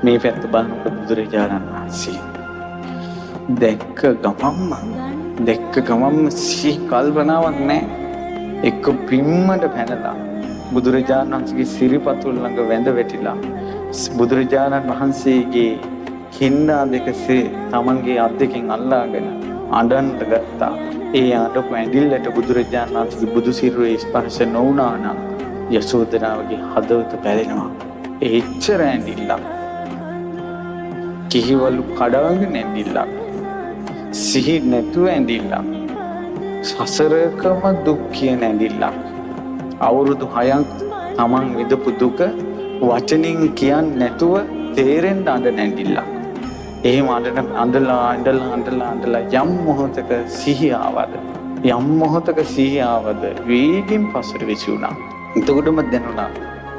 මේ පැත්ත බලනකොට බුදුරජාණන් වහන්සේ දැක්ක ගමම්ම සිහි කල්පනාවක් නැහැ. එක්ක පිම්මට පැනලා බුදුරජාණන් වහන්සේගේ සිරිපතුල් ළඟ වැඳ වැටිලා බුදුරජාණන් වහන්සේගේ හින්දා දෙකසේ තමන්ගේ අත් දෙකෙන් අල්ලාගෙන අඬන්න ගත්තා. ඒ අඬපු ඇඟිල්ලට බුදුරජාණන් වහන්සේගේ බුදු සිරුරේ ස්පර්ශ නොවුණා නම් යසෝදරාවගේ හදවත පැලෙනවා. එච්චර ඇඬිල්ලක්. කිහිවලු කඩාගෙන ඇඬිල්ලක්. සිහි නැතුව ඇඬිල්ලක්. සසරකම දුක් කියන ඇඬිල්ලක්. අවුරුදු 6ක් තමන් විඳපු දුක වචනින් කියන්නේ නැතුව තේරෙන්න අඬන ඇඬිල්ලක්. එහෙම අඬලා යම් මොහොතක සිහිය ආවද වේගින් පස්සට විසුණා. එතකොටම දැනුණා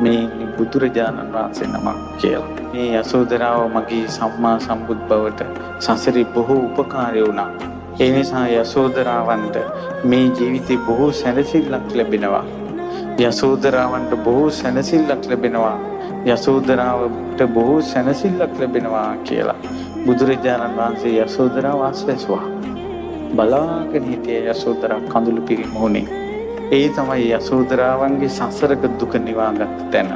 මේ බුදුරජාණන් වහන්සේ නමක් කියලා. මේ යසෝදරාව මගේ සම්මා සම්බුද් බවට සසරේ බොහෝ උපකාරී වුණා. ඒ නිසා යසෝදරාවන්ට මේ ජීවිතේ බොහෝ සැනසෙල්ලක් ලැබෙනවා. යසෝදරාවන්ට බොහෝ සැනසෙල්ලක් ලැබෙනවා. යසෝදරාවට බොහෝ සැනසෙල්ලක් ලැබෙනවා කියලා බුදුරජාණන් වහන්සේ යසෝදරාව ආශ්වාසවා. බලාගෙන හිටිය යසෝදරා කඳුළු පිරිමුණේ. ඒ තමයි යසෝදරාවන්ගේ සසරක දුක නිවාගත් තැන.